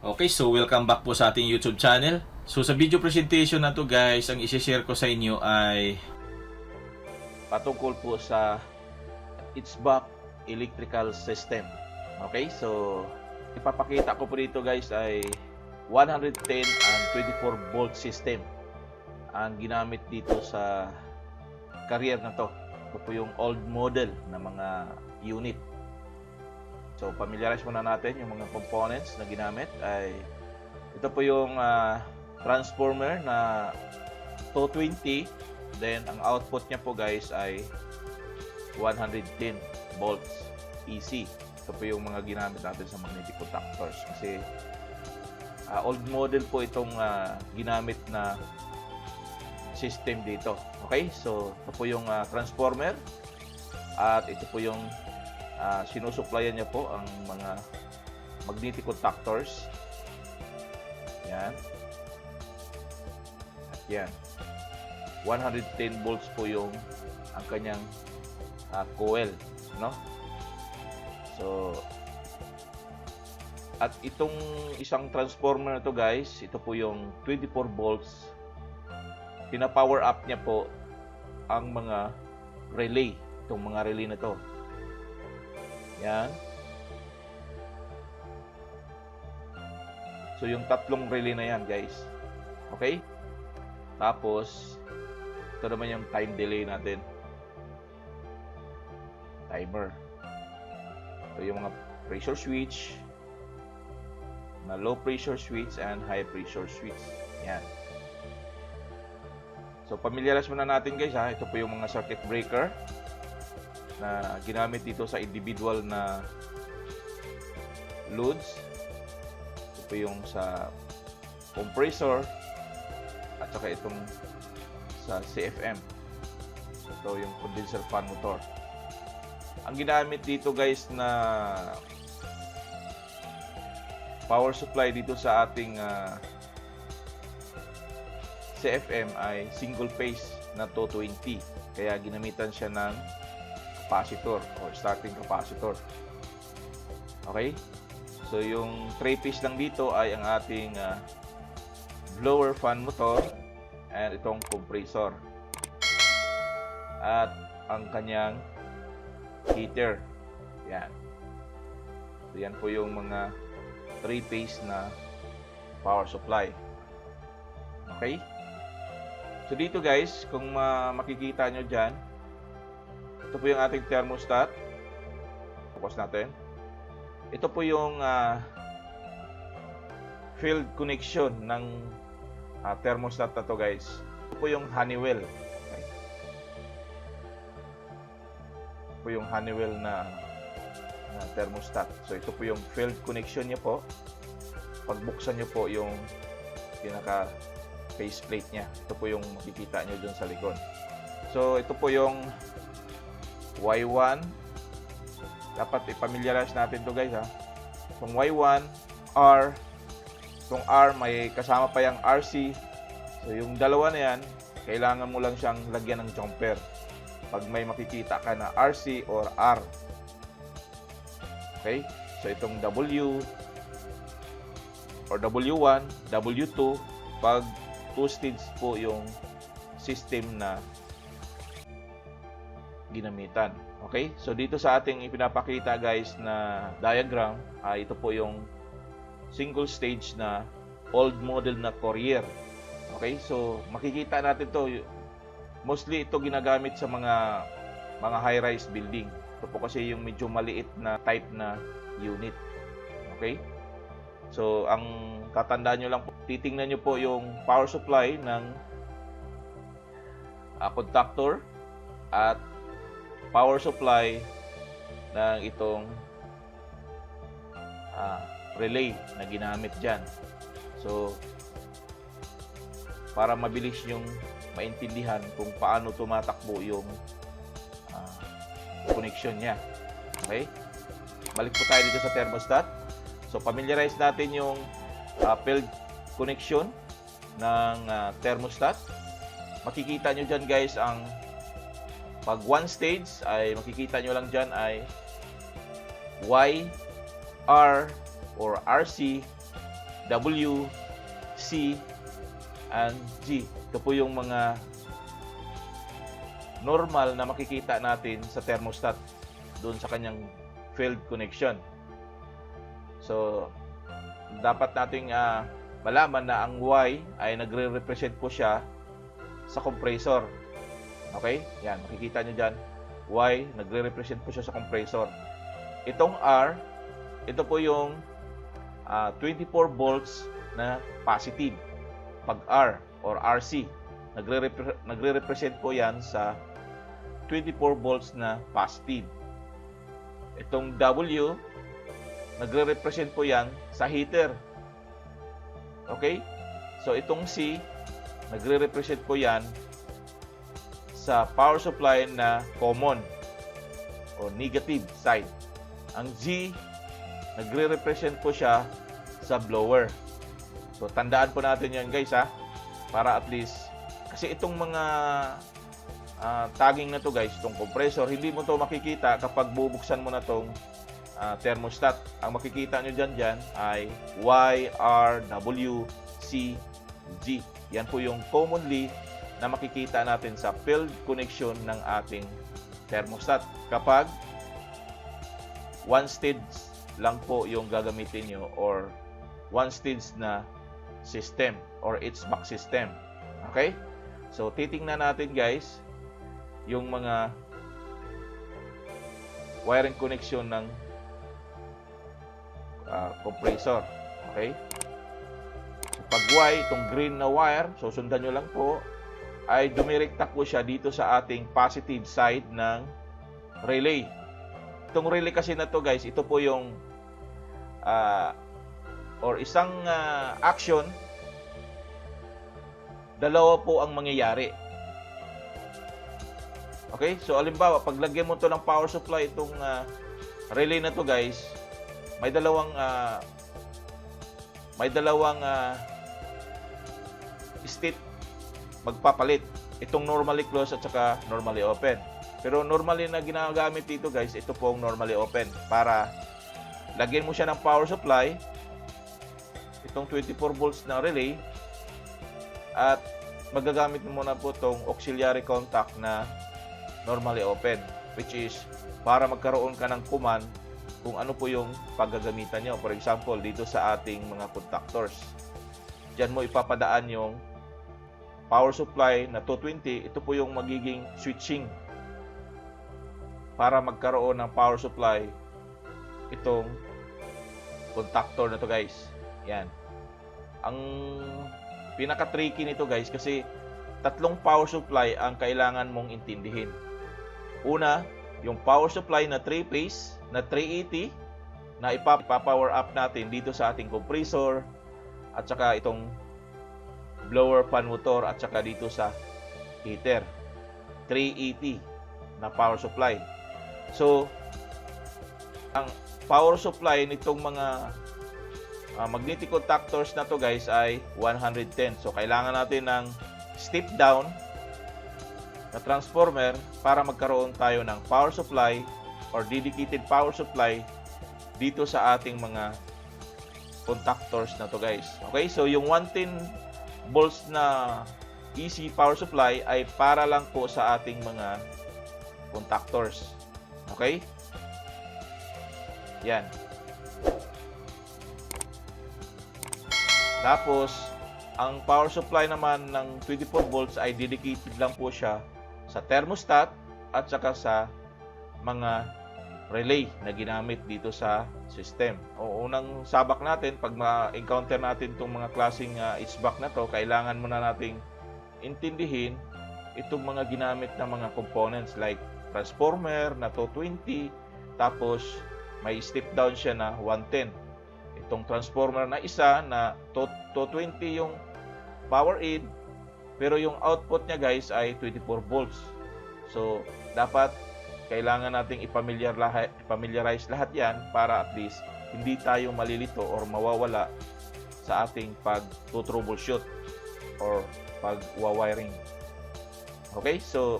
Okay, so welcome back po sa ating YouTube channel. So sa video presentation na to guys, ang isi-share ko sa inyo ay patungkol po sa HVAC electrical system. Okay, so ipapakita ko po dito guys ay 110 and 24 volt system ang ginamit dito sa career na to. Ito po yung old model na mga unit. So, familiarize muna natin yung mga components na ginamit. Ay ito po yung transformer na 220. Then, ang output niya po guys ay 110 volts AC. Ito po yung mga ginamit natin sa magnetic contactors. Kasi, old model po itong ginamit na system dito. Okay? So, ito po yung transformer. At ito po yung sinusuplayan niya po ang mga magnetic contactors. Yan. At yan. 110 volts po yung ang kanyang coil, no? So, at itong isang transformer na to guys, ito po yung 24 volts. Pina-power up niya po ang mga relay, itong mga relay na to. Yan. So, yung tatlong relay na yan, guys. Okay? Tapos, ito naman yung time delay natin. Timer. Ito yung mga pressure switch, na low pressure switch and high pressure switch. Yan. So, familiarize muna natin, guys, ha? Ito po yung mga circuit breaker na ginamit dito sa individual na loads. Ito yung sa compressor at saka itong sa CFM. Ito yung condenser fan motor. Ang ginamit dito guys na power supply dito sa ating CFM ay single phase na 220. Kaya ginamitan siya ng capacitor or starting capacitor. Okay? So, yung 3-piece lang dito ay ang ating blower fan motor and itong compressor. At ang kanyang heater. Yan. So, yan po yung mga 3-piece na power supply. Okay? So, dito guys, kung makikita nyo dyan, ito po yung ating thermostat. Focus natin. Ito po yung field connection ng thermostat na to guys. Ito po yung Honeywell. Okay. Ito po yung Honeywell na thermostat. So ito po yung field connection niya po. Pagbuksan niyo po yung pinaka faceplate niya. Ito po yung makikita niyo dun sa likod. So ito po yung Y1. Dapat i-familiarize natin to guys, ha. Itong Y1, R. Itong R, may kasama pa yung RC. So yung dalawa na yan, kailangan mo lang siyang lagyan ng jumper pag may makikita ka na RC or R. Okay? So itong W or W1, W2, pag 2-stage po yung system na ginamitan. Okay? So, dito sa ating ipinapakita guys na diagram, ito po yung single stage na old model na Courier. Okay? So, makikita natin to. Mostly ito ginagamit sa mga high-rise building. Ito po kasi yung medyo maliit na type na unit. Okay? So, ang tatandaan nyo lang po, titingnan nyo po yung power supply ng contactor at power supply ng itong relay na ginamit dyan. So, para mabilis yung maintindihan kung paano tumatakbo yung connection niya. Okay? Balik po tayo dito sa thermostat. So, familiarize natin yung field connection ng thermostat. Makikita nyo dyan guys ang pag 1 stage ay makikita nyo lang dyan ay Y, R, or RC W, C, and G. Ito po yung mga normal na makikita natin sa thermostat doon sa kanyang field connection. So, dapat nating malaman na ang Y ay nagre-represent po siya sa compressor. Okay? Yan, makikita nyo dyan. Y, nagre-represent po siya sa compressor. Itong R, ito po yung 24 volts na positive. Pag R or RC, nagre-represent po yan sa 24 volts na positive. Itong W, nagre-represent po yan sa heater. Okay? So, itong C, nagre-represent po yan sa power supply na common o negative side. Ang G, nagre-represent po siya sa blower. So, tandaan po natin yan guys para at least, kasi itong mga tagging na to guys, itong compressor, hindi mo to makikita kapag bubuksan mo na tong thermostat. Ang makikita nyo dyan ay Y, R, W, C, G. Yan po yung commonly na makikita natin sa field connection ng ating thermostat. Kapag one stage lang po yung gagamitin nyo or one stage na system or HVAC system. Okay? So, titingnan natin guys yung mga wiring connection ng compressor. Okay? So, pag Y, itong green na wire, so sundan nyo lang po, ay dumirekta po siya dito sa ating positive side ng relay. Itong relay kasi na to guys, ito po yung or isang action, dalawa po ang mangyayari. Okay? So, alimbawa, pag lagyan mo to ng power supply, itong relay na to guys, may dalawang state magpapalit. Itong normally closed at saka normally open. Pero normally na ginagamit dito guys, ito pong normally open. Para lagyan mo siya ng power supply, itong 24 volts na relay, at magagamit mo muna po itong auxiliary contact na normally open, which is para magkaroon ka ng command kung ano po yung paggagamitan nyo. For example, dito sa ating mga contactors, dyan mo ipapadaan yung power supply na 220. Ito po yung magiging switching para magkaroon ng power supply itong contactor na to guys. Yan. Ang pinaka-tricky nito guys, kasi tatlong power supply ang kailangan mong intindihin. Una, yung power supply na 3-phase na 380 na ipa-power up natin dito sa ating compressor at saka itong blower fan motor at saka dito sa heater. 380 na power supply. So, ang power supply nitong mga magnetic contactors na to guys ay 110. So, kailangan natin ng step down na transformer para magkaroon tayo ng power supply or dedicated power supply dito sa ating mga contactors na to guys. Okay, so yung 110 volts na AC power supply ay para lang po sa ating mga contactors. Okay? Yan. Tapos, ang power supply naman ng 24 volts ay dedicated lang po siya sa thermostat at saka sa mga relay na ginamit dito sa system. O unang sabak natin, pag ma-encounter natin itong mga klaseng HVAC na to, kailangan muna nating intindihin itong mga ginamit na mga components like transformer na 220, tapos may step down siya na 110. Itong transformer na isa na 220 yung power in, pero yung output niya guys ay 24 volts. So, dapat kailangan nating i-familiarize lahat yan para at least hindi tayo malilito or mawawala sa ating pag-troubleshoot or pag-wiring. Okay, so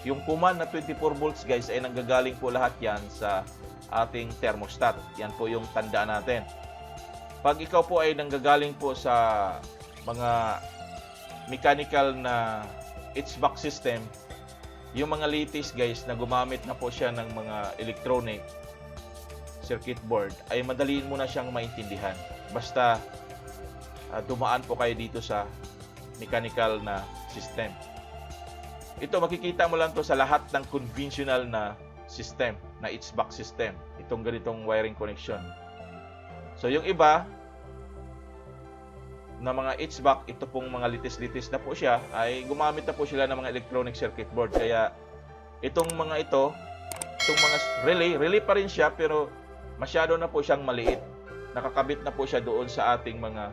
yung command na 24 volts guys ay nanggagaling po lahat yan sa ating thermostat. Yan po yung tandaan natin. Pag ikaw po ay nanggagaling po sa mga mechanical na HVAC system, yung mga latest guys na gumamit na po siya ng mga electronic circuit board, ay madaliin mo na siyang maintindihan. Basta dumaan po kayo dito sa mechanical na system. Ito, makikita mo lang to sa lahat ng conventional na system, na HVAC system. Itong ganitong wiring connection. So, yung iba na mga HVAC, ito pong mga litis-litis na po siya, ay gumamit na po sila ng mga electronic circuit board. Kaya, itong mga ito, itong mga relay pa rin siya, pero masyado na po siyang maliit. Nakakabit na po siya doon sa ating mga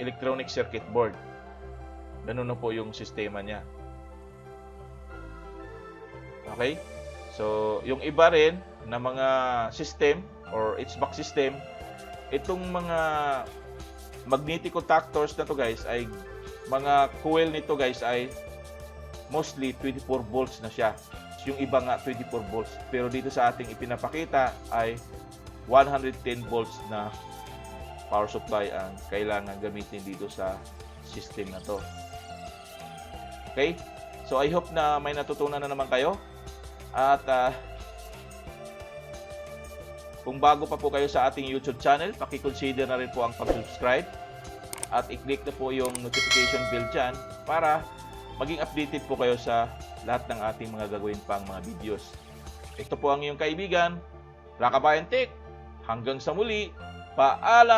electronic circuit board. Ganun na po yung sistema niya. Okay? So, yung iba rin na mga system or HVAC system, itong mga magnetic contactors na to guys, ay mga coil nito guys ay mostly 24 volts na siya. Yung iba nga 24 volts. Pero dito sa ating ipinapakita ay 110 volts na power supply ang kailangan gamitin dito sa system na to. Okay? So I hope na may natutunan na naman kayo. At kung bago pa po kayo sa ating YouTube channel, paki-consider na rin po ang pag-subscribe at i-click na po yung notification bell dyan para maging updated po kayo sa lahat ng ating mga gagawin pang mga videos. Ito po ang iyong kaibigan, Rakabayan Tech. Hanggang sa muli, paalam!